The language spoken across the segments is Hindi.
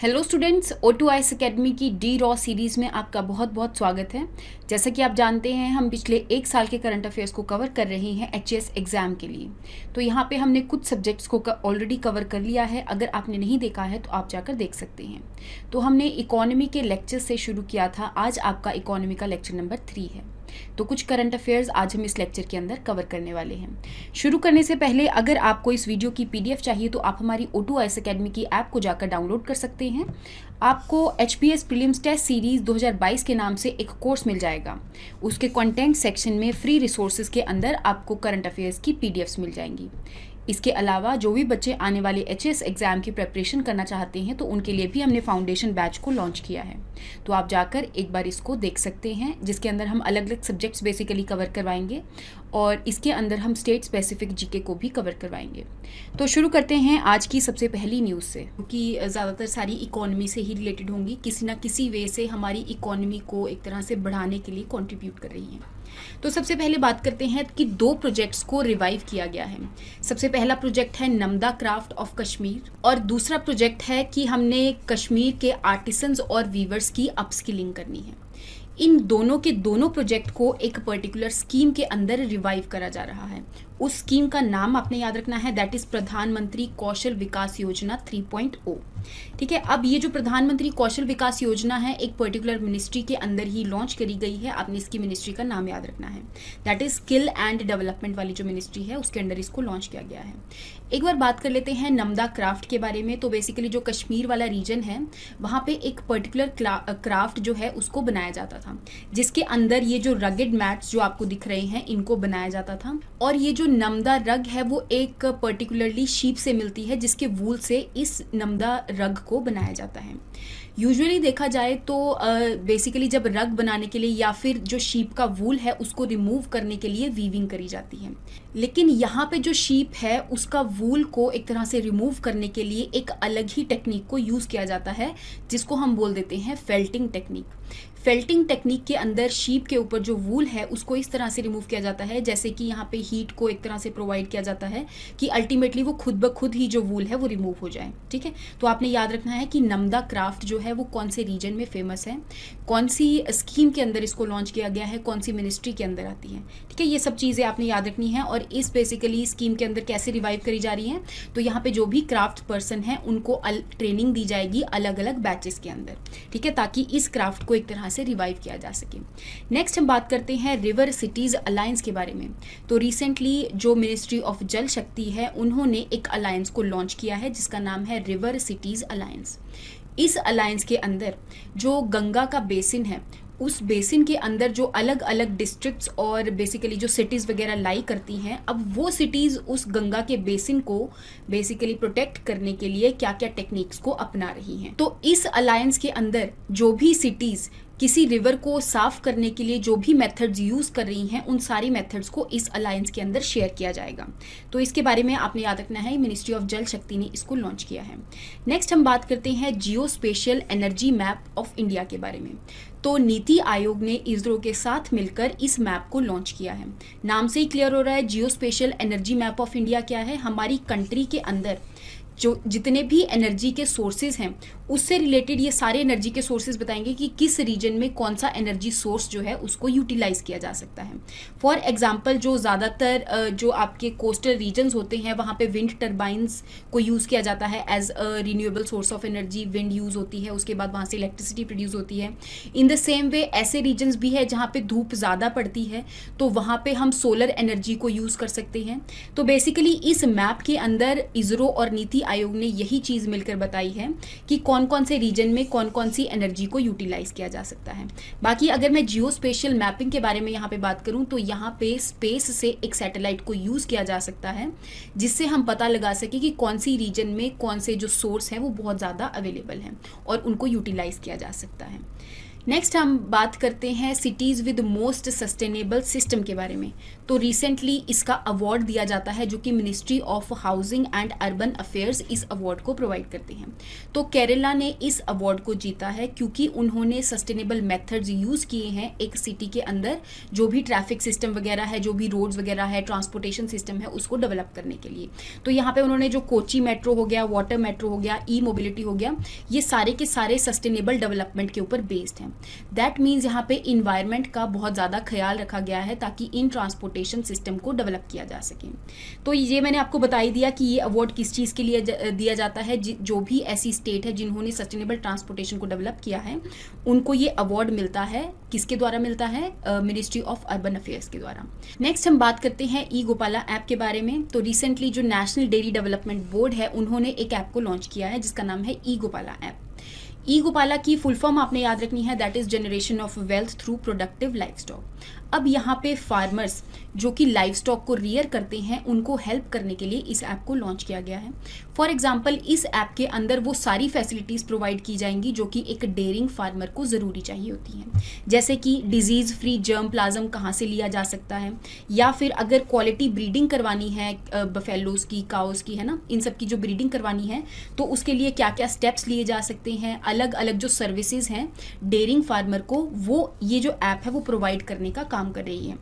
हेलो स्टूडेंट्स, O2IS एकेडमी की डी रॉ सीरीज़ में आपका बहुत बहुत स्वागत है। जैसा कि आप जानते हैं, हम पिछले एक साल के करंट अफेयर्स को कवर कर रहे हैं HS एग्ज़ाम के लिए। तो यहाँ पे हमने कुछ सब्जेक्ट्स को ऑलरेडी कवर कर लिया है। अगर आपने नहीं देखा है तो आप जाकर देख सकते हैं। तो हमने इकोनॉमी के लेक्चर से शुरू किया था। आज आपका इकोनॉमी का लेक्चर नंबर 3 है। तो कुछ करंट अफेयर्स आज हम इस लेक्चर के अंदर कवर करने वाले हैं। शुरू करने से पहले अगर आपको इस वीडियो की PDF चाहिए तो आप हमारी O2IS एकेडमी की ऐप को जाकर डाउनलोड कर सकते हैं। आपको HPS प्रीलिम्स टेस्ट सीरीज़ 2022 के नाम से एक कोर्स मिल जाएगा। उसके कंटेंट सेक्शन में फ्री रिसोर्सेज के अंदर आपको करंट अफेयर्स की PDFs मिल जाएंगी। इसके अलावा जो भी बच्चे आने वाले HS एग्ज़ाम की प्रिपरेशन करना चाहते हैं तो उनके लिए भी हमने फाउंडेशन बैच को लॉन्च किया है। तो आप जाकर एक बार इसको देख सकते हैं, जिसके अंदर हम अलग अलग सब्जेक्ट्स बेसिकली कवर करवाएंगे और इसके अंदर हम स्टेट स्पेसिफिक GK को भी कवर करवाएंगे। तो शुरू करते हैं आज की सबसे पहली न्यूज़ से, क्योंकि ज़्यादातर सारी इकोनॉमी से ही रिलेटेड होंगी, किसी ना किसी वे से हमारी इकोनॉमी को एक तरह से बढ़ाने के लिए कॉन्ट्रीब्यूट कर रही हैं। तो सबसे पहले बात करते हैं कि 2 प्रोजेक्ट्स को रिवाइव किया गया है। सबसे पहला प्रोजेक्ट है नमदा क्राफ्ट ऑफ कश्मीर और दूसरा प्रोजेक्ट है कि हमने कश्मीर के आर्टिसंस और वीवर्स की अपस्किलिंग करनी है। इन दोनों के दोनों प्रोजेक्ट को एक पर्टिकुलर स्कीम के अंदर रिवाइव करा जा रहा है। उस स्कीम का नाम आपने याद रखना है, दैट इज प्रधानमंत्री कौशल विकास योजना 3.0। ठीक है, अब ये जो प्रधानमंत्री कौशल विकास योजना है एक पर्टिकुलर मिनिस्ट्री के अंदर ही लॉन्च करी गई है। आपने इसकी मिनिस्ट्री का नाम याद रखना है, that is skill and development वाली जो मिनिस्ट्री है उसके अंदर इसको लॉन्च किया गया है। एक बार बात कर लेते हैं नमदा क्राफ्ट के बारे में। तो बेसिकली जो कश्मीर वाला रीजन है वहाँ पे एक पर्टिकुलर क्राफ्ट जो है उसको बनाया जाता था, जिसके अंदर ये जो रगेड मैट्स जो आपको दिख रहे हैं इनको बनाया जाता था। और ये जो नमदा रग है वो एक पर्टिकुलरली शीप से मिलती है, जिसके वूल से इस नमदा रग को बनाया जाता है। यूजुअली देखा जाए तो बेसिकली जब रग बनाने के लिए या फिर जो शीप का वूल है उसको रिमूव करने के लिए वीविंग करी जाती है, लेकिन यहाँ पे जो शीप है उसका वूल को एक तरह से रिमूव करने के लिए एक अलग ही टेक्निक को यूज़ किया जाता है, जिसको हम बोल देते हैं फेल्टिंग टेक्निक। फेल्टिंग टेक्निक के अंदर शीप के ऊपर जो वूल है उसको इस तरह से रिमूव किया जाता है जैसे कि यहाँ पे हीट को एक तरह से प्रोवाइड किया जाता है कि अल्टीमेटली वो खुद ब खुद ही जो वूल है वो रिमूव हो जाए। ठीक है, तो आपने याद रखना है कि नमदा क्राफ्ट जो है वो कौन से रीजन में फेमस है, कौन सी स्कीम के अंदर इसको लॉन्च किया गया है, कौन सी मिनिस्ट्री के अंदर आती है। ठीक है, ये सब चीज़ें आपने याद रखनी है। और इस बेसिकली स्कीम के अंदर कैसे रिवाइव करी जा रही है, तो यहाँ पे जो भी क्राफ्ट पर्सन है उनको ट्रेनिंग दी जाएगी अलग अलग बैचेस के अंदर। ठीक है, ताकि इस क्राफ्ट को एक तरह से रिवाइव किया जा सके। नेक्स्ट हम बात करते हैं रिवर सिटीज अलायंस के बारे में। तो रिसेंटली जो मिनिस्ट्री ऑफ जल शक्ति है उन्होंने एक अलायंस को लॉन्च किया है जिसका नाम है रिवर सिटीज अलायंस। इस अलायंस के अंदर जो गंगा का बेसिन है उस बेसिन के अंदर जो अलग अलग डिस्ट्रिक्ट्स और बेसिकली जो सिटीज़ वगैरह लाई करती हैं, अब वो सिटीज़ उस गंगा के बेसिन को बेसिकली प्रोटेक्ट करने के लिए क्या क्या टेक्निक्स को अपना रही हैं। तो इस अलायंस के अंदर जो भी सिटीज़ किसी रिवर को साफ करने के लिए जो भी मेथड्स यूज़ कर रही हैं उन सारी मेथड्स को इस अलायंस के अंदर शेयर किया जाएगा। तो इसके बारे में आपने याद रखना है, मिनिस्ट्री ऑफ जल शक्ति ने इसको लॉन्च किया है। नेक्स्ट हम बात करते हैं geospatial energy map of India के बारे में। तो नीति आयोग ने इसरो के साथ मिलकर इस मैप को लॉन्च किया है। नाम से ही क्लियर हो रहा है geospatial energy map of India क्या है। हमारी कंट्री के अंदर जो जितने भी एनर्जी के सोर्सेज हैं उससे रिलेटेड ये सारे एनर्जी के सोर्सेज बताएंगे कि किस रीजन में कौन सा एनर्जी सोर्स जो है उसको यूटिलाइज किया जा सकता है। फॉर एग्जांपल जो ज़्यादातर जो आपके कोस्टल रीजन्स होते हैं वहाँ पे विंड टर्बाइंस को यूज़ किया जाता है as a renewable source of energy. Wind use होती है, उसके बाद वहाँ से इलेक्ट्रिसिटी प्रोड्यूस होती है। इन द सेम वे ऐसे रीजन्स भी है जहाँ पे धूप ज़्यादा पड़ती है तो वहाँ पे हम सोलर एनर्जी को यूज़ कर सकते हैं। तो बेसिकली इस मैप के अंदर इसरो और नीति आयोग ने यही चीज़ मिलकर बताई है कि कौन कौन से रीजन में कौन कौन सी एनर्जी को यूटिलाइज किया जा सकता है। बाकी अगर मैं जियो स्पेशियल मैपिंग के बारे में यहाँ पे बात करूँ तो यहाँ पे स्पेस से एक सैटेलाइट को यूज़ किया जा सकता है जिससे हम पता लगा सके कि कौन सी रीजन में कौन से जो सोर्स हैं वो बहुत ज़्यादा अवेलेबल हैं और उनको यूटिलाइज किया जा सकता है। नेक्स्ट हम बात करते हैं cities with most sustainable system के बारे में। तो रिसेंटली इसका अवार्ड दिया जाता है जो कि ministry of housing and urban affairs इस अवार्ड को प्रोवाइड करते हैं। तो केरला ने इस अवार्ड को जीता है क्योंकि उन्होंने सस्टेनेबल मेथड्स यूज़ किए हैं एक सिटी के अंदर जो भी ट्रैफिक सिस्टम वगैरह है, जो भी रोड्स वगैरह है, ट्रांसपोर्टेशन सिस्टम है, उसको डेवलप करने के लिए। तो यहाँ पे उन्होंने जो कोची मेट्रो हो गया, वाटर मेट्रो हो गया, ई मोबिलिटी हो गया, ये सारे के सारे सस्टेनेबल डेवलपमेंट के ऊपर बेस्ड हैं। दैट मीन्स यहाँ पे इन्वायरमेंट का बहुत ज़्यादा ख्याल रखा गया है ताकि इन ट्रांसपोर्टेशन सिस्टम को डेवलप किया जा सके। तो ये मैंने आपको बता ही दिया कि ये अवार्ड किस चीज़ के लिए दिया जाता है। जो भी ऐसी स्टेट है जिन्होंने सस्टेनेबल ट्रांसपोर्टेशन को डेवलप किया है उनको ये अवार्ड मिलता है। किसके द्वारा मिलता है? मिनिस्ट्री ऑफ अर्बन अफेयर्स के द्वारा। नेक्स्ट हम बात करते हैं ई गोपाला ऐप के बारे में। तो रिसेंटली जो नेशनल डेयरी डेवलपमेंट बोर्ड है उन्होंने एक ऐप को लॉन्च किया है जिसका नाम है ई गोपाला ऐप। ई गोपाला की फुल फॉर्म आपने याद रखनी है, that is generation of wealth through productive life stock. अब यहाँ पे फार्मर्स जो कि लाइफ स्टॉक को रियर करते हैं उनको हेल्प करने के लिए इस ऐप को लॉन्च किया गया है। फॉर एग्जाम्पल इस ऐप के अंदर वो सारी फैसिलिटीज़ प्रोवाइड की जाएंगी जो कि एक डेयरिंग फार्मर को ज़रूरी चाहिए होती हैं, जैसे कि डिजीज़ फ्री जर्म प्लाज्म कहाँ से लिया जा सकता है, या फिर अगर क्वालिटी ब्रीडिंग करवानी है बफेलोज की, काउस की, है ना, इन सब की जो ब्रीडिंग करवानी है तो उसके लिए क्या क्या स्टेप्स लिए जा सकते हैं। अलग अलग जो सर्विसेज हैं डेयरिंग फार्मर को वो ये जो ऐप है वो प्रोवाइड करने का काम कर रही है।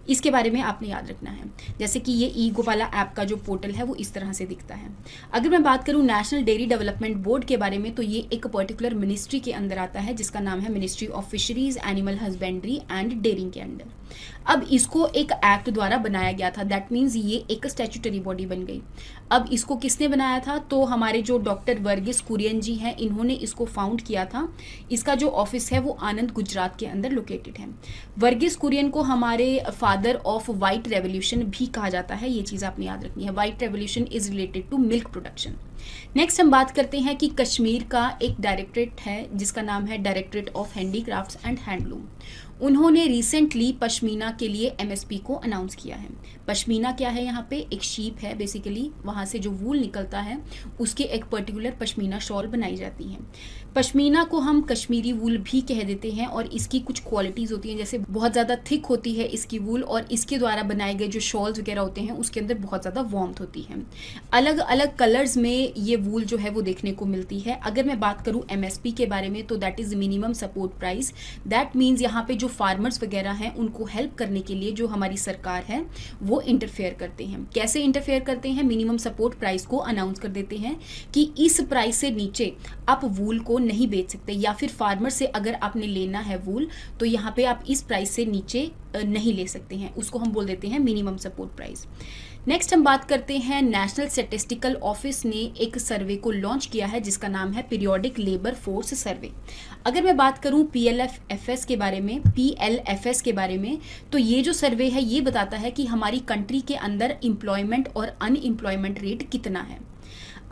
इसके बारे में आपने याद रखना है। जैसे कि ये ई गोपाला ऐप का जो पोर्टल है वो इस तरह से दिखता है। अगर मैं बात करूं नेशनल डेयरी डेवलपमेंट बोर्ड के बारे में तो ये एक पर्टिकुलर मिनिस्ट्री के अंदर आता है जिसका नाम है ministry of fisheries, animal husbandry and dairying के अंदर। अब इसको एक एक्ट द्वारा बनाया गया था, दैट मीन्स ये एक स्टैट्यूटरी बॉडी बन गई। अब इसको किसने बनाया था? तो हमारे जो डॉक्टर वर्गीस कुरियन जी हैं इन्होंने इसको फाउंड किया था। इसका जो ऑफिस है वो आनंद गुजरात के अंदर लोकेटेड है। वर्गीस कुरियन को हमारे फादर ऑफ वाइट रेवोल्यूशन भी कहा जाता है, ये चीज़ आपने याद रखनी है। White revolution is related to milk production. Next हम बात करते हैं कि कश्मीर का एक डायरेक्टरेट है जिसका नाम है directorate of handicrafts and handloom. उन्होंने रिसेंटली पश्मीना के लिए एमएसपी को अनाउंस किया है। पश्मीना क्या है? यहाँ पे एक शीप है बेसिकली, वहाँ से जो वूल निकलता है उसके एक पर्टिकुलर पश्मीना शॉल बनाई जाती है। पश्मीना को हम कश्मीरी वूल भी कह देते हैं और इसकी कुछ क्वालिटीज़ होती हैं, जैसे बहुत ज़्यादा थिक होती है इसकी वूल और इसके द्वारा बनाए गए जो शॉल्स वगैरह होते हैं उसके अंदर बहुत ज़्यादा वार्मथ होती है। अलग अलग कलर्स में ये वूल जो है वो देखने को मिलती है। अगर मैं बात करूँ एमएसपी के बारे में तो that is minimum support price. That means यहाँ पे जो फार्मर्स वगैरह हैं उनको हेल्प करने के लिए जो हमारी सरकार है वो इंटरफेयर करते हैं। कैसे इंटरफेयर करते हैं? मिनिमम सपोर्ट प्राइस को अनाउंस कर देते हैं कि इस प्राइस से नीचे आप वूल को नहीं बेच सकते, या फिर फार्मर से अगर आपने लेना है वूल तो यहाँ पे आप इस प्राइस से नीचे नहीं ले सकते हैं, उसको हम बोल देते हैं मिनिमम सपोर्ट प्राइस। नेक्स्ट हम बात करते हैं नेशनल स्टैटिस्टिकल ऑफिस ने एक सर्वे को लॉन्च किया है जिसका नाम है पीरियोडिक लेबर फोर्स सर्वे। अगर मैं बात करूं पीएलएफएस के बारे में तो ये जो सर्वे है ये बताता है कि हमारी कंट्री के अंदर एम्प्लॉयमेंट और अनएम्प्लॉयमेंट रेट कितना है।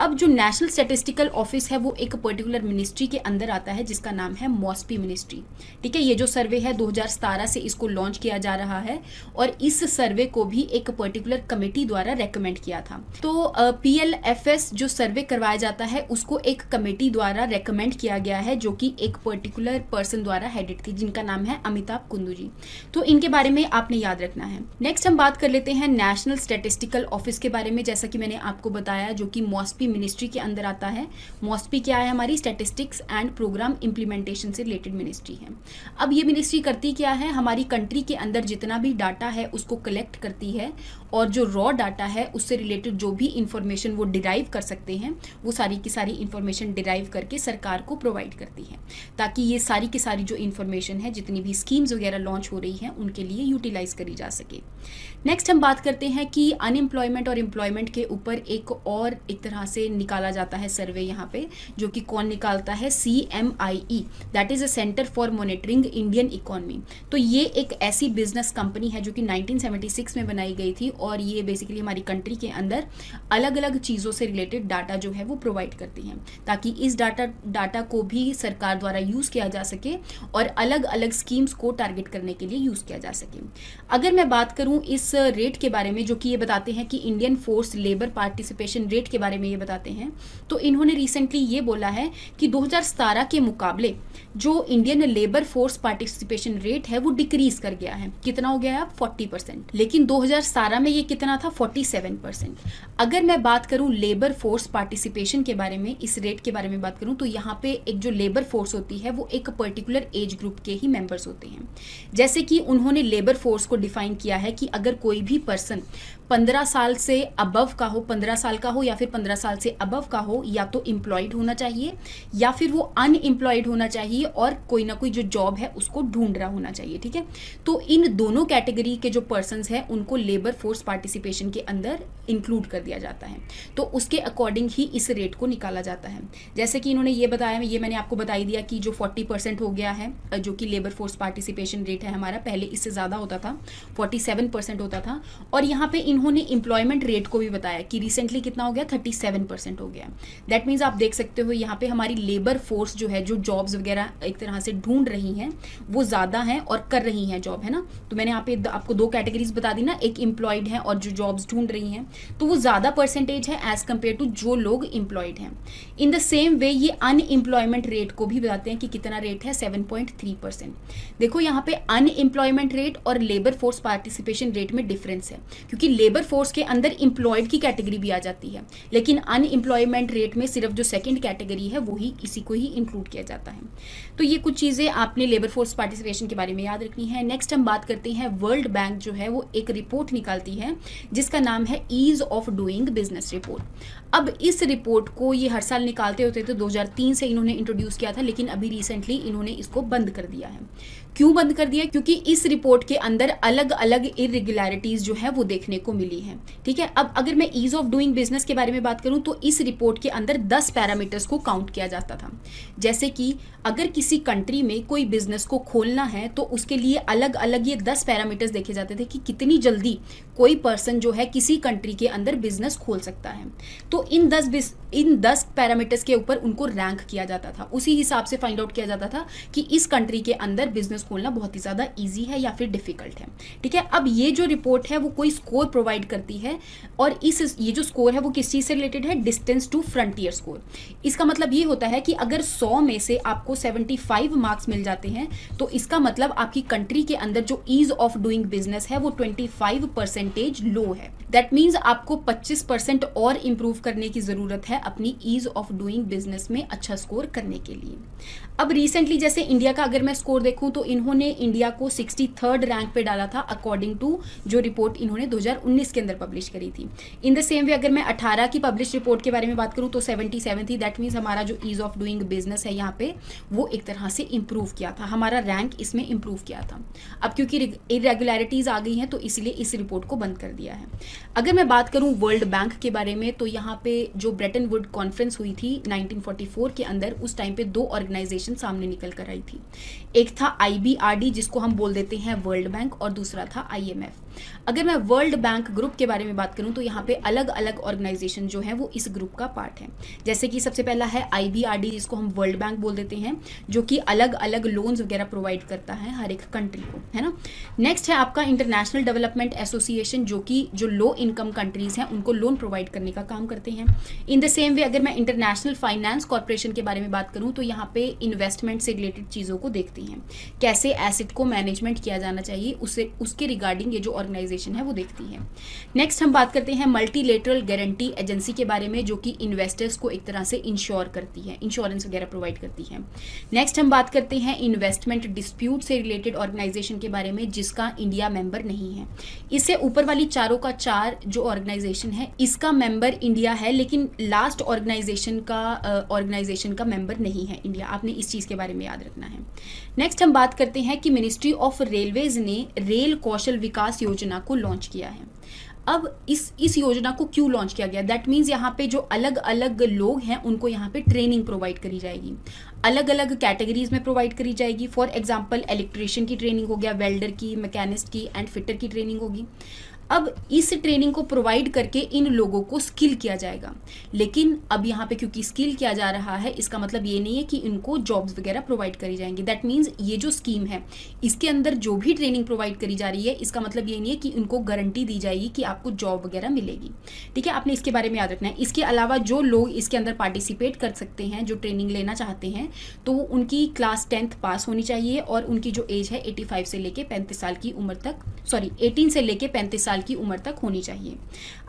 अब जो नेशनल स्टैटिस्टिकल ऑफिस है वो एक पर्टिकुलर मिनिस्ट्री के अंदर आता है जिसका नाम है मॉस्पी मिनिस्ट्री। ठीक है, ये जो सर्वे है 2017 से इसको लॉन्च किया जा रहा है और इस सर्वे को भी एक पर्टिकुलर कमेटी द्वारा रेकमेंड किया था। तो पीएलएफएस जो सर्वे करवाया जाता है उसको एक कमेटी द्वारा रेकमेंड किया गया है जो कि एक पर्टिकुलर पर्सन द्वारा हेडेड थी जिनका नाम है अमिताभ कुंदू जी। तो इनके बारे में आपने याद रखना है। नेक्स्ट हम बात कर लेते हैं नेशनल स्टैटिस्टिकल ऑफिस के बारे में, जैसा कि मैंने आपको बताया जो कि मॉस्पी मिनिस्ट्री के अंदर आता है। मॉस्पी क्या है? हमारी स्टैटिस्टिक्स एंड प्रोग्राम इंप्लीमेंटेशन से रिलेटेड मिनिस्ट्री है। अब ये मिनिस्ट्री करती क्या है? हमारी कंट्री के अंदर जितना भी डाटा है उसको कलेक्ट करती है और जो रॉ डाटा है उससे रिलेटेड जो भी इंफॉर्मेशन वो डिराइव कर सकते हैं वो सारी की सारी इंफॉर्मेशन डिराइव करके सरकार को प्रोवाइड करती है ताकि ये सारी की सारी जो इंफॉर्मेशन है जितनी भी स्कीम्स वगैरह लॉन्च हो रही हैं उनके लिए यूटिलाइज करी जा सके। नेक्स्ट हम बात करते हैं कि अनएम्प्लॉयमेंट और एम्प्लॉयमेंट के ऊपर एक तरह से निकाला जाता है सर्वे यहाँ पे, जो कि कौन निकालता है? CMIE, that is a centre for monitoring Indian economy. तो ये एक ऐसी बिजनेस कंपनी है जो कि 1976 में बनाई गई थी और ये बेसिकली हमारी कंट्री के अंदर अलग अलग चीज़ों से रिलेटेड डाटा जो है वो प्रोवाइड करती हैं, ताकि इस डाटा को भी सरकार द्वारा यूज़ किया जा सके और अलग अलग स्कीम्स को टारगेट करने के लिए यूज़ किया जा सके। अगर मैं बात करूं इस रेट के बारे में, जो कि ये बताते हैं कि Indian force labour participation rate के बारे में ये बताते हैं, तो इन्होंने रिसेंटली ये बोला है कि 2017 के मुकाबले जो Indian labour force participation rate है वो डिक्रीज कर गया है। कितना हो गया है अब? 40%। लेकिन 2017 में ये कितना था? 47%। अगर मैं बात करूं लेबर फोर्स पार्टिसिपेशन के बारे में, इस रेट के बारे में बात करूं, तो यहाँ पे एक जो लेबर फोर्स होती है वो एक पर्टिकुलर एज ग्रुप के ही मेंबर्स होते हैं। जैसे कि उन्होंने लेबर फोर्स को डिफाइन किया है कि अगर कोई भी पर्सन 15 साल से अबव का हो, 15 साल का हो या फिर 15 साल से अबव का हो, या तो एम्प्लॉयड होना चाहिए या फिर वो अनएम्प्लॉयड होना चाहिए और कोई ना कोई जो जॉब है उसको ढूंढ रहा होना चाहिए। ठीक है, तो इन दोनों कैटेगरी के जो पर्सन्स हैं उनको लेबर फोर्स पार्टिसिपेशन के अंदर इंक्लूड कर दिया जाता है, तो उसके अकॉर्डिंग ही इस रेट को निकाला जाता है। जैसे कि इन्होंने ये बताया, ये मैंने आपको बता ही दिया कि जो 40% हो गया है, जो कि लेबर फोर्स पार्टिसिपेशन रेट है हमारा, पहले इससे ज़्यादा होता था, 47% होता था। और यहाँ पे इन्होंने एम्प्लॉयमेंट रेट को भी बताया कि रिसेंटली कितना हो गया? 37% हो गया। दैट मीन्स आप देख सकते हो यहाँ पे हमारी लेबर फोर्स जो है, जो जॉब्स वगैरह एक तरह से ढूंढ रही हैं, वो ज़्यादा हैं और कर रही हैं जॉब, है ना। तो मैंने यहाँ पे आपको दो कैटेगरीज बता दी ना, एक एम्प्लॉयड है और जो जॉब्स ढूंढ रही हैं, तो वो ज़्यादा परसेंटेज है एज कम्पेयर टू जो लोग एम्प्लॉयड हैं। इन द सेम वे ये अनएम्प्लॉयमेंट रेट को भी बताते हैं कि कितना रेट है? 7.3%। देखो यहाँ पे अनएम्प्लॉयमेंट रेट और लेबर फोर्स पार्टिसिपेशन रेट में डिफरेंस है, क्योंकि लेबर फोर्स के अंदर एम्प्लॉयड की कैटेगरी भी आ जाती है, लेकिन अनएम्प्लॉयमेंट रेट में सिर्फ जो सेकंड कैटेगरी है वही इसी को ही इंक्लूड किया जाता है। तो ये कुछ चीज़ें आपने लेबर फोर्स पार्टिसिपेशन के बारे में याद रखनी है। नेक्स्ट हम बात करते हैं, वर्ल्ड बैंक जो है वो एक रिपोर्ट निकालती है जिसका नाम है ease of doing business report. अब इस रिपोर्ट को ये हर साल निकालते होते थे, 2003 से इन्होंने इंट्रोड्यूस किया था, लेकिन अभी रिसेंटली इन्होंने इसको बंद कर दिया है। क्यों बंद कर दिया? क्योंकि इस रिपोर्ट के अंदर अलग अलग इरेगुलरिटीज जो है वो देखने को मिली है। ठीक है, अब अगर मैं ईज ऑफ डूइंग बिजनेस के बारे में बात करूं तो इस रिपोर्ट के अंदर 10 पैरामीटर्स को काउंट किया जाता था। जैसे कि अगर किसी कंट्री में कोई बिजनेस को खोलना है तो उसके लिए अलग अलग ये 10 पैरामीटर्स देखे जाते थे कि कितनी जल्दी कोई पर्सन जो है किसी कंट्री के अंदर बिजनेस खोल सकता है। तो इन 10 पैरामीटर्स के ऊपर उनको रैंक किया जाता था, उसी हिसाब से फाइंड आउट किया जाता था कि इस कंट्री के अंदर बिजनेस खोलना बहुत ही ज़्यादा ईजी है या फिर डिफिकल्ट है। ठीक है, अब ये जो रिपोर्ट है वो कोई स्कोर प्रोवाइड करती है, और ये जो स्कोर है वो किस चीज़ से रिलेटेड है? Distance to frontier score. इसका मतलब ये होता है कि अगर 100 में से आपको 75 मार्क्स मिल जाते हैं तो इसका मतलब आपकी कंट्री के अंदर जो ईज ऑफ डूइंग बिजनेस है वो 25% लो है। दैट मीन्स आपको 25% और इंप्रूव करने की ज़रूरत है अपनी ईज ऑफ डूइंग बिजनेस में अच्छा स्कोर करने के लिए। अब रिसेंटली जैसे इंडिया का अगर मैं स्कोर देखूं तो इन्होंने इंडिया को 63rd रैंक पे डाला था, अकॉर्डिंग टू जो रिपोर्ट इन्होंने 2019 के अंदर पब्लिश करी थी। इन द सेम वे अगर मैं 18 की पब्लिश रिपोर्ट के बारे में बात करूं तो 77 थी। दैट मीन्स हमारा जो ईज ऑफ डूइंग बिजनेस है यहाँ पे वो एक तरह से इंप्रूव किया था, हमारा रैंक इसमें इंप्रूव किया था। अब क्योंकि इरेगुलरिटीज आ गई हैं तो इसलिए इस रिपोर्ट को बंद कर दिया है। अगर मैं बात करूं वर्ल्ड बैंक के बारे में तो यहाँ पे जो ब्रेटन वुड कॉन्फ्रेंस हुई थी 1944 के अंदर, उस टाइम पे दो ऑर्गेनाइजेशन सामने निकल कर आई थी। एक था IBRD जिसको हम बोल देते हैं वर्ल्ड बैंक, और दूसरा था IMF। अगर मैं वर्ल्ड बैंक ग्रुप के बारे में बात करूं तो यहाँ पे अलग अलग ऑर्गेनाइजेशन जो है वो इस ग्रुप का पार्ट है। जैसे कि सबसे पहला है IBRD जिसको हम वर्ल्ड बैंक बोल देते हैं, जो कि अलग अलग लोन्स वगैरह प्रोवाइड करता है हर एक कंट्री को, है ना। नेक्स्ट है आपका इंटरनेशनल डेवलपमेंट एसोसिएशन, जो कि जो लो इनकम कंट्रीज हैं उनको लोन प्रोवाइड करने का काम करते हैं। इन द सेम वे अगर मैं इंटरनेशनल फाइनेंस कॉर्पोरेशन के बारे में बात करूं तो यहाँ पे इन्वेस्टमेंट से रिलेटेड चीज़ों को देखती हैं, कैसे एसेट को मैनेजमेंट किया जाना चाहिए उसके रिगार्डिंग ये जो ऑर्गेनाइजेशन है वो देखती है। नेक्स्ट हम बात करते हैं मल्टीलेटरल गारंटी एजेंसी के बारे में, जो कि इन्वेस्टर्स को एक तरह से इंश्योर करती है, इंश्योरेंस वगैरह प्रोवाइड करती है। नेक्स्ट हम बात करते हैं इन्वेस्टमेंट डिस्प्यूट से रिलेटेड ऑर्गेनाइजेशन के बारे में, जिसका इंडिया मेंबर नहीं है। इससे ऊपर वाली चारों का चार जो ऑर्गेनाइजेशन है इसका मेंबर इंडिया है, लेकिन लास्ट ऑर्गेनाइजेशन का मेंबर नहीं है इंडिया। आपने इस चीज़ के बारे में याद रखना है। नेक्स्ट हम बात करते हैं कि मिनिस्ट्री ऑफ रेलवेज ने रेल कौशल विकास योजना को लॉन्च किया है। अब इस योजना को क्यों लॉन्च किया गया? दैट मीन्स यहाँ पे जो अलग अलग लोग हैं उनको यहाँ पे ट्रेनिंग प्रोवाइड करी जाएगी, अलग अलग कैटेगरीज में प्रोवाइड करी जाएगी। फॉर एग्जांपल इलेक्ट्रिशियन की ट्रेनिंग हो गया, वेल्डर की, मैकेनिस्ट की एंड फिटर की ट्रेनिंग होगी। अब इस ट्रेनिंग को प्रोवाइड करके इन लोगों को स्किल किया जाएगा। लेकिन अब यहाँ पे क्योंकि स्किल किया जा रहा है, इसका मतलब ये नहीं है कि इनको जॉब्स वगैरह प्रोवाइड करी जाएंगी। दैट मीन्स ये जो स्कीम है इसके अंदर जो भी ट्रेनिंग प्रोवाइड करी जा रही है, इसका मतलब ये नहीं है कि इनको गारंटी दी जाएगी कि आपको जॉब वगैरह मिलेगी। ठीक है, आपने इसके बारे में याद रखना है। इसके अलावा जो लोग इसके अंदर पार्टिसिपेट कर सकते हैं, जो ट्रेनिंग लेना चाहते हैं, तो उनकी क्लास 10th पास होनी चाहिए और उनकी जो एज है 85 से लेके 35 साल की उम्र तक, 18 से लेके 35 साल की उम्र तक होनी चाहिए।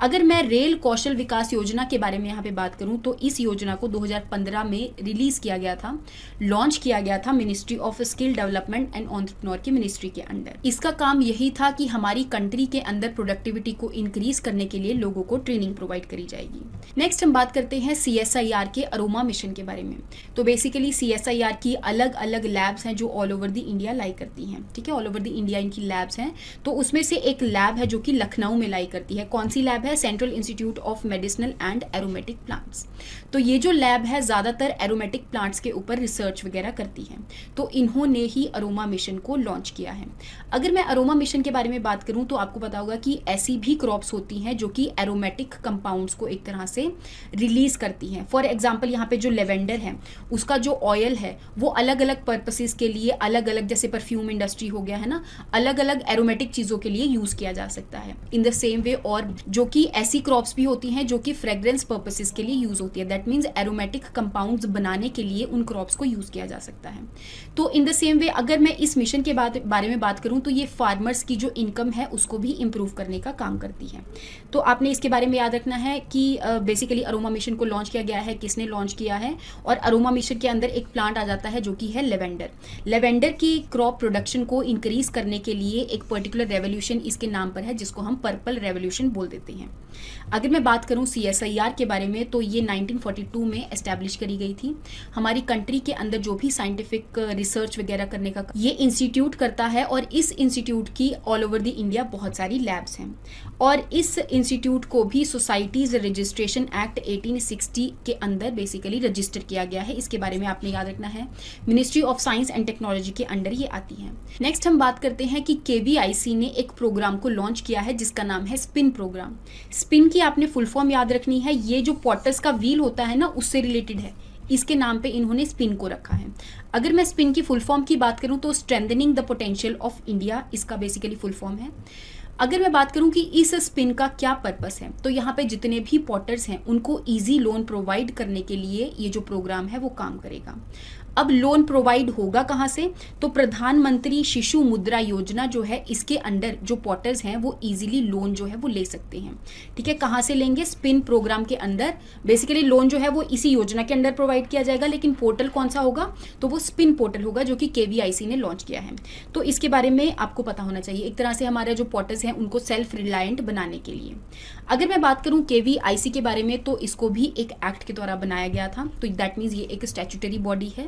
अगर मैं रेल कौशल विकास योजना के बारे में यहाँ पे बात करूँ तो इस योजना को 2015 में रिलीज किया गया था, लॉन्च किया गया था ministry of skill development and entrepreneur की मिनिस्ट्री के अंडर। इसका काम यही था कि हमारी कंट्री के अंदर प्रोडक्टिविटी को इंक्रीज करने के लिए लोगों को ट्रेनिंग प्रोवाइड करी जाएगी। नेक्स्ट हम बात करते हैं CSIR के अरोमा मिशन के बारे में। तो बेसिकली CSIR की अलग अलग लैब्स हैं जो ऑल ओवर द इंडिया लाई करती हैं। ठीक है, ऑल ओवर द इंडिया इनकी लैब्स हैं। तो उसमें से एक लैब है जो कि लखनऊ में लाई करती है। कौन सी लैब है? Central institute of medicinal and aromatic plants. तो ये जो लैब है ज़्यादातर एरोमेटिक प्लांट्स के ऊपर रिसर्च वगैरह करती है। तो इन्होंने ही अरोमा मिशन को लॉन्च किया है। अगर मैं अरोमा मिशन के बारे में बात करूं तो आपको पता होगा कि ऐसी भी क्रॉप्स होती हैं जो कि एरोमेटिक कंपाउंड्स को एक तरह से रिलीज करती हैं। फॉर एग्जाम्पल यहाँ पे जो लेवेंडर है उसका जो ऑयल है वो अलग अलग पर्पसेस के लिए, अलग अलग, जैसे परफ्यूम इंडस्ट्री हो गया है ना, अलग अलग एरोमेटिक चीज़ों के लिए यूज़ किया जा सकता है। इन द सेम वे और जो कि ऐसी क्रॉप्स भी होती हैं जो कि फ्रेग्रेंस पर्पसेस के लिए यूज़ होती है। दैट मीन्स एरोमेटिक कंपाउंड्स बनाने के लिए उन क्रॉप्स को यूज़ किया जा सकता है। तो इन द सेम वे अगर मैं इस मिशन के बारे में बात करूं तो ये फार्मर्स की जो इनकम है उसको भी इम्प्रूव करने का काम करती है। तो आपने इसके बारे में याद रखना है कि बेसिकली अरोमा मिशन को लॉन्च किया गया है, किसने लॉन्च किया है, और अरोमा मिशन के अंदर एक प्लांट आ जाता है जो कि है लेवेंडर। लेवेंडर की क्रॉप प्रोडक्शन को इंक्रीज करने के लिए एक पर्टिकुलर रेवोल्यूशन इसके नाम पर है जिसको हम पर्पल रेवोल्यूशन बोल देते हैं। अगर मैं बात करूं CSIR के बारे में तो ये 1942 में एस्टैब्लिश करी गई थी। हमारी कंट्री के अंदर जो भी साइंटिफिक रिसर्च वगैरह करने का ये इंस्टीट्यूट करता है और इस इंस्टीट्यूट की ऑल ओवर द इंडिया बहुत सारी लैब्स हैं। और इस इंस्टीट्यूट को भी सोसाइटीज रजिस्ट्रेशन एक्ट 1860 के अंदर बेसिकली रजिस्टर किया गया है। इसके बारे में आपने याद रखना है, ministry of science and technology के अंडर ये आती है। नेक्स्ट हम बात करते हैं कि KVIC ने एक प्रोग्राम को लॉन्च किया है जिसका नाम है स्पिन प्रोग्राम। स्पिन की आपने फुल फॉर्म याद रखनी है, ये जो पॉटर्स का व्हील होता है ना उससे रिलेटेड है, इसके नाम पे इन्होंने स्पिन को रखा है। अगर मैं स्पिन की फुल फॉर्म की बात करूं तो strengthening the potential of India इसका बेसिकली फुल फॉर्म है। अगर मैं बात करूं कि इस स्पिन का क्या पर्पस है तो यहाँ पे जितने भी पॉटर्स हैं उनको इजी लोन प्रोवाइड करने के लिए ये जो प्रोग्राम है वो काम करेगा। अब लोन प्रोवाइड होगा कहाँ से? तो प्रधानमंत्री शिशु मुद्रा योजना जो है इसके अंडर जो पॉटर्स हैं वो इजीली लोन जो है वो ले सकते हैं। ठीक है, कहाँ से लेंगे? स्पिन प्रोग्राम के अंदर बेसिकली लोन जो है वो इसी योजना के अंडर प्रोवाइड किया जाएगा। लेकिन पोर्टल कौन सा होगा? तो वो स्पिन पोर्टल होगा जो कि KVIC ने लॉन्च किया है। तो इसके बारे में आपको पता होना चाहिए, एक तरह से हमारे जो पॉटर्स हैं उनको सेल्फ रिलायंट बनाने के लिए। अगर मैं बात करूं KVIC के बारे में तो इसको भी एक एक्ट के द्वारा बनाया गया था। तो दैट मीन्स ये एक स्टैट्यूटरी बॉडी है।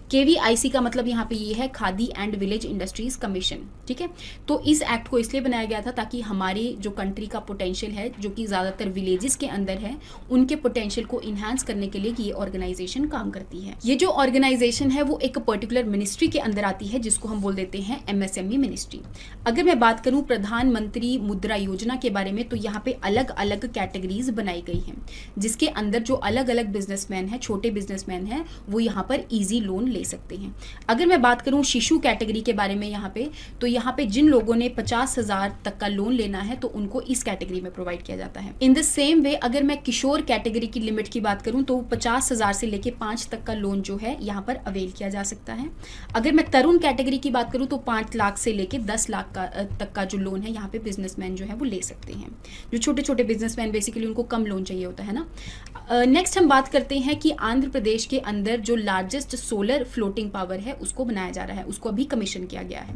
KVIC का मतलब यहाँ पे ये है khadi and village industries commission. ठीक है, तो इस एक्ट को इसलिए बनाया गया था ताकि हमारे जो कंट्री का पोटेंशियल है जो कि ज़्यादातर विलेजेस के अंदर है उनके पोटेंशियल को इन्हांस करने के लिए ये ऑर्गेनाइजेशन काम करती है। ये जो ऑर्गेनाइजेशन है वो एक पर्टिकुलर मिनिस्ट्री के अंदर आती है जिसको हम बोल देते हैं MSME मिनिस्ट्री। अगर मैं बात करूँ प्रधानमंत्री मुद्रा योजना के बारे में तो यहाँ पे अलग अलग कैटेगरीज बनाई गई हैं जिसके अंदर जो अलग अलग बिजनेसमैन हैं, छोटे बिजनेसमैन हैं, वो यहाँ पर ईजी लोन ले सकते हैं। अगर मैं बात करूं शिशु कैटेगरी के बारे में यहाँ पे जिन लोगों ने 50,000 तक का लोन लेना है तो उनको इस कैटेगरी में प्रोवाइड किया जाता है। इन द सेम वे अगर मैं किशोर कैटेगरी की लिमिट की बात करूं तो 50,000 से लेके 5 तक का लोन जो है यहाँ पर अवेल किया जा सकता है। अगर मैं तरुण कैटेगरी की बात करूं तो 5 लाख से लेके 10 लाख तक का जो लोन है यहाँ पे बिजनेसमैन जो है वो ले सकते हैं। जो छोटे छोटे बिजनेसमैन बेसिकली उनको कम लोन चाहिए होता है ना। नेक्स्ट हम बात करते हैं कि आंध्र प्रदेश के अंदर जो लार्जेस्ट सोलर फ्लोटिंग पावर है उसको बनाया जा रहा है, उसको अभी कमीशन किया गया है।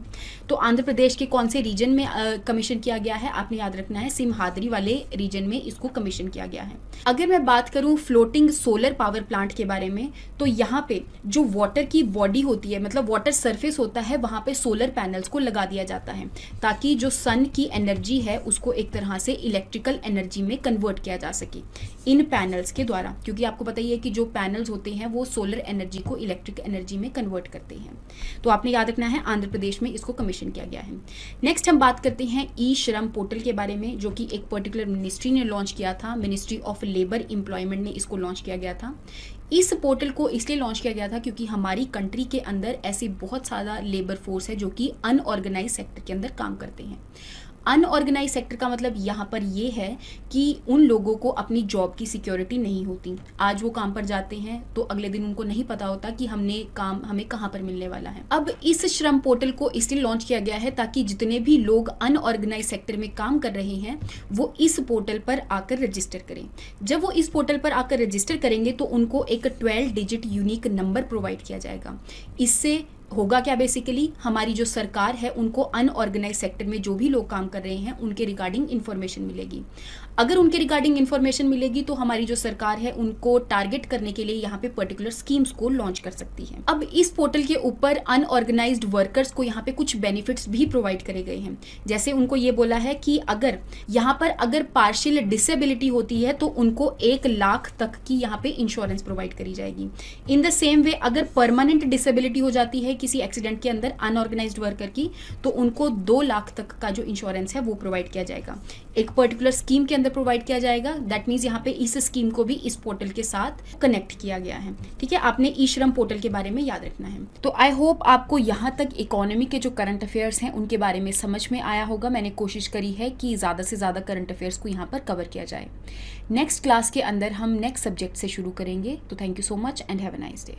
तो आंध्र प्रदेश के कौन से रीजन में कमीशन किया गया है? आपने याद रखना है, सिमहाद्री वाले रीजन में इसको कमीशन किया गया है। अगर मैं बात करूं फ्लोटिंग सोलर पावर प्लांट के बारे में तो यहाँ पे जो वाटर की बॉडी होती है, मतलब वाटर सरफेस होता है, वहां पे सोलर पैनल्स को लगा दिया जाता है ताकि जो सन की एनर्जी है उसको एक तरह से इलेक्ट्रिकल एनर्जी में कन्वर्ट किया जा सके इन पैनल्स के द्वारा। क्योंकि आपको पता ही है कि जो पैनल्स होते हैं वो सोलर एनर्जी को इलेक्ट्रिक इलेक्ट्रिक एनर्जी में कन्वर्ट करते हैं। तो आपने याद रखना है आंध्र प्रदेश में इसको कमीशन किया गया है। नेक्स्ट हम बात करते हैं ई श्रम पोर्टल के बारे में, जो कि एक पर्टिकुलर मिनिस्ट्री ने लॉन्च किया था। मिनिस्ट्री ऑफ लेबर एम्प्लॉयमेंट ने इसको लॉन्च किया गया था। इस पोर्टल को इसलिए लॉन्च किया गया था क्योंकि हमारी कंट्री के अंदर ऐसी बहुत सारा लेबर फोर्स है जो कि अनऑर्गेनाइज सेक्टर के अंदर काम करते हैं। अनऑर्गेनाइज सेक्टर का मतलब यहाँ पर ये है कि उन लोगों को अपनी जॉब की सिक्योरिटी नहीं होती। आज वो काम पर जाते हैं तो अगले दिन उनको नहीं पता होता कि हमें कहाँ पर मिलने वाला है। अब इस श्रम पोर्टल को इसलिए लॉन्च किया गया है ताकि जितने भी लोग अनऑर्गेनाइज सेक्टर में काम कर रहे हैं वो इस पोर्टल पर आकर रजिस्टर करें। जब वो इस पोर्टल पर आकर रजिस्टर करेंगे तो उनको एक 12 डिजिट यूनिक नंबर प्रोवाइड किया जाएगा। इससे होगा क्या, बेसिकली हमारी जो सरकार है उनको अनऑर्गेनाइज सेक्टर में जो भी लोग काम कर रहे हैं उनके रिगार्डिंग इन्फॉर्मेशन मिलेगी। अगर उनके रिगार्डिंग इन्फॉर्मेशन मिलेगी तो हमारी जो सरकार है उनको टारगेट करने के लिए यहाँ पे पर्टिकुलर स्कीम्स को लॉन्च कर सकती है। अब इस पोर्टल के ऊपर अनऑर्गेनाइज्ड वर्कर्स को यहाँ पे कुछ बेनिफिट्स भी प्रोवाइड करे गए हैं। जैसे उनको ये बोला है कि अगर पार्शियल डिसेबिलिटी होती है तो उनको 1 लाख तक की यहाँ पे इंश्योरेंस प्रोवाइड करी जाएगी। इन द सेम वे अगर परमानेंट डिसेबिलिटी हो जाती है किसी एक्सीडेंट के अंदर अनऑर्गेनाइज्ड वर्कर की, तो उनको 2 लाख तक का जो इंश्योरेंस है वो प्रोवाइड किया जाएगा। एक पर्टिकुलर स्कीम के अंदर प्रोवाइड किया जाएगा। दैट मीन्स यहाँ पे इस स्कीम को भी इस पोर्टल के साथ कनेक्ट किया गया है। ठीक है, आपने ई श्रम पोर्टल के बारे में याद रखना है। तो आई होप आपको यहाँ तक इकोनॉमी के जो करंट अफेयर्स हैं उनके बारे में समझ में आया होगा। मैंने कोशिश करी है कि ज़्यादा से ज़्यादा करंट अफेयर्स को यहाँ पर कवर किया जाए। नेक्स्ट क्लास के अंदर हम नेक्स्ट सब्जेक्ट से शुरू करेंगे। तो thank you so much and have a nice day.